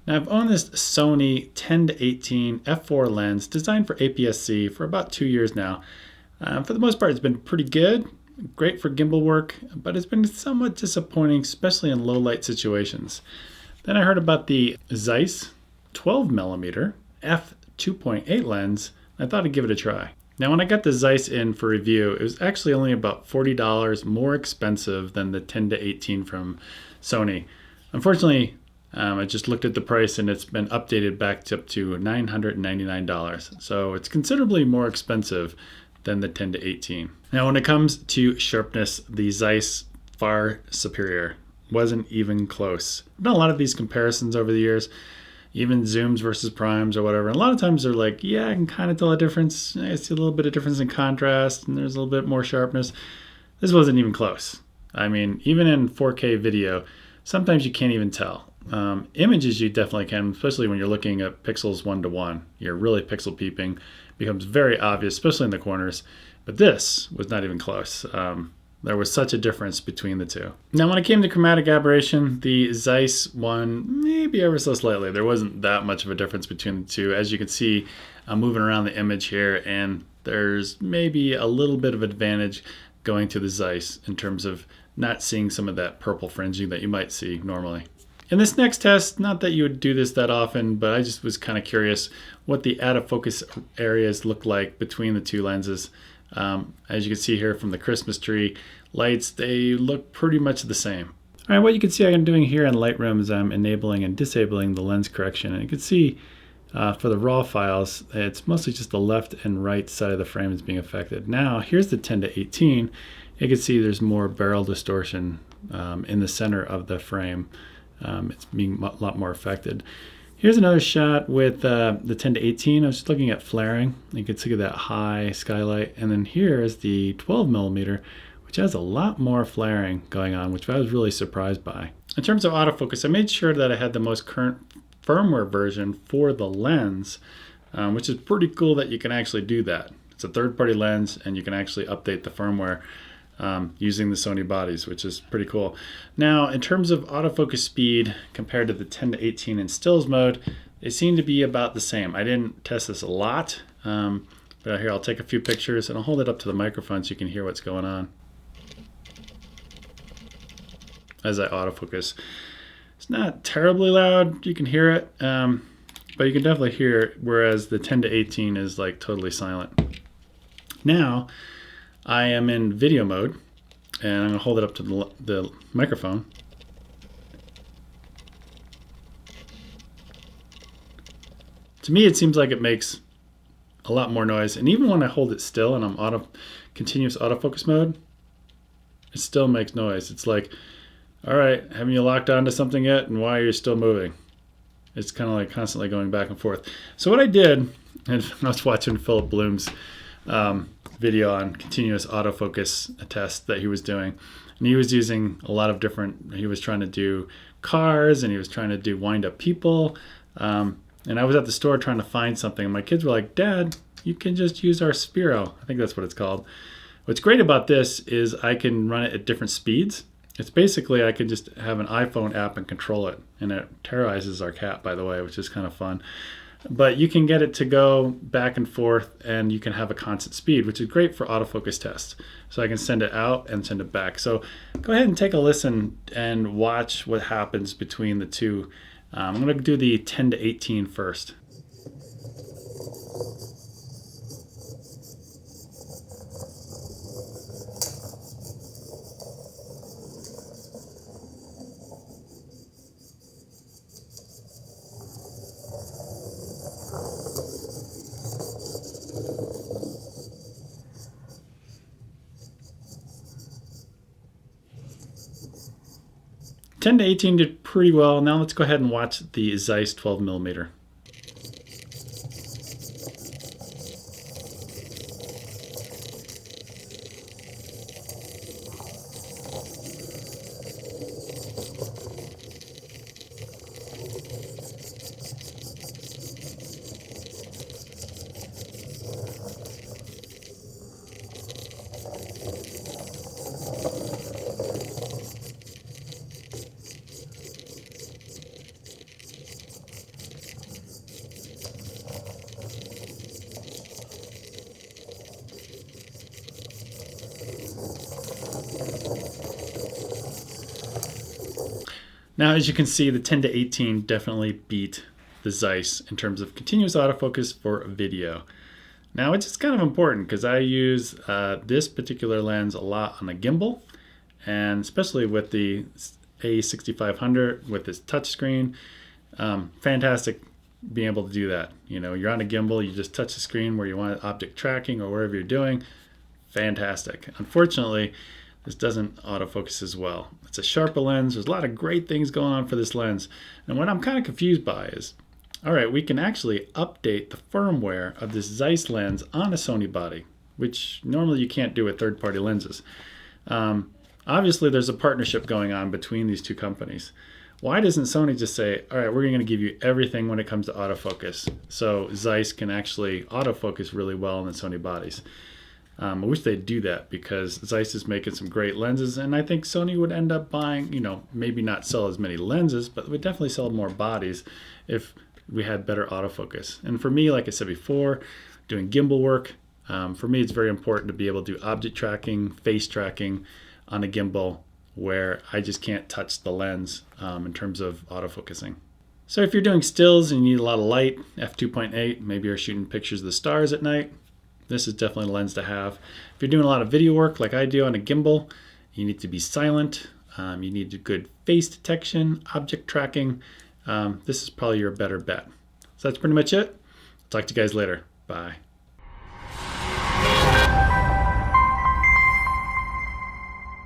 Now I've owned this Sony 10-18 f4 lens designed for aps-c for about 2 years now. For the most part, it's been pretty good, great for gimbal work, but it's been somewhat disappointing, especially in low light situations. Then I heard about the Zeiss 12mm f2.8 lens. I thought I'd give it a try. Now when I got the Zeiss in for review, it was actually only about $40 more expensive than the 10-18 from Sony. Unfortunately, I just looked at the price and it's been updated back up to $999. So it's considerably more expensive than the 10-18. Now when it comes to sharpness, the Zeiss far superior. Wasn't even close. I've done a lot of these comparisons over the years, even zooms versus primes or whatever. And a lot of times they're like, yeah, I can kind of tell a difference. I see a little bit of difference in contrast and there's a little bit more sharpness. This wasn't even close. I mean, even in 4K video, sometimes you can't even tell. Images you definitely can, especially when you're looking at pixels 1:1. You're really pixel peeping. It becomes very obvious, especially in the corners. But this was not even close. There was such a difference between the two. Now when it came to chromatic aberration, the Zeiss won maybe ever so slightly. There wasn't that much of a difference between the two. As you can see, I'm moving around the image here and there's maybe a little bit of advantage going to the Zeiss in terms of not seeing some of that purple fringing that you might see normally. In this next test, not that you would do this that often, but I just was kind of curious what the out-of-focus areas look like between the two lenses. As you can see here from the Christmas tree lights, they look pretty much the same. All right, what you can see I'm doing here in Lightroom is I'm enabling and disabling the lens correction. And you can see for the raw files, it's mostly just the left and right side of the frame is being affected. Now, here's the 10-18. You can see there's more barrel distortion in the center of the frame. It's being a lot more affected. Here's another shot with the 10-18. I was just looking at flaring. You can see that high skylight. And then here's the 12mm, which has a lot more flaring going on, which I was really surprised by. In terms of autofocus, I made sure that I had the most current firmware version for the lens, which is pretty cool that you can actually do that. It's a third-party lens, and you can actually update the firmware using the Sony bodies, which is pretty cool. Now, in terms of autofocus speed compared to the 10-18 in stills mode, they seem to be about the same. I didn't test this a lot, but here I'll take a few pictures and I'll hold it up to the microphone so you can hear what's going on as I autofocus. It's not terribly loud, you can hear it, but you can definitely hear it, whereas the 10-18 is like totally silent. Now, I am in video mode, and I'm going to hold it up to the microphone. To me, it seems like it makes a lot more noise, and even when I hold it still and I'm continuous autofocus mode, it still makes noise. It's like, all right, haven't you locked onto something yet, and why are you still moving? It's kind of like constantly going back and forth. So what I did, and I was watching Philip Bloom's video on continuous autofocus test that he was doing, and he was using a lot of different, he was trying to do cars and he was trying to do wind up people, and I was at the store trying to find something and my kids were like, Dad, you can just use our Spiro. I think that's what it's called. What's great about this is I can run it at different speeds. It's basically I can just have an iPhone app and control it, and it terrorizes our cat, by the way, which is kind of fun. But you can get it to go back and forth, and you can have a constant speed, which is great for autofocus tests. So I can send it out and send it back. So go ahead and take a listen and watch what happens between the two. I'm going to do the 10-18 first. Ten to 18 did pretty well. Now let's go ahead and watch the Zeiss 12mm. Now, as you can see, the 10-18 definitely beat the Zeiss in terms of continuous autofocus for video. Now, it's just kind of important because I use this particular lens a lot on a gimbal, and especially with the A6500 with this touchscreen. Fantastic being able to do that. You know, you're on a gimbal, you just touch the screen where you want object tracking or wherever you're doing. Fantastic. Unfortunately, this doesn't autofocus as well. It's a sharper lens. There's a lot of great things going on for this lens. And what I'm kind of confused by is, all right, we can actually update the firmware of this Zeiss lens on a Sony body, which normally you can't do with third-party lenses. Obviously, there's a partnership going on between these two companies. Why doesn't Sony just say, all right, we're going to give you everything when it comes to autofocus, so Zeiss can actually autofocus really well in the Sony bodies? I wish they'd do that, because Zeiss is making some great lenses, and I think Sony would end up buying, you know, maybe not sell as many lenses, but would definitely sell more bodies if we had better autofocus. And for me, like I said before, doing gimbal work, for me it's very important to be able to do object tracking, face tracking on a gimbal where I just can't touch the lens in terms of autofocusing. So if you're doing stills and you need a lot of light, f2.8, maybe you're shooting pictures of the stars at night, this is definitely a lens to have. If you're doing a lot of video work like I do on a gimbal, you need to be silent, you need good face detection, object tracking. This is probably your better bet. So that's pretty much it. Talk to you guys later. Bye.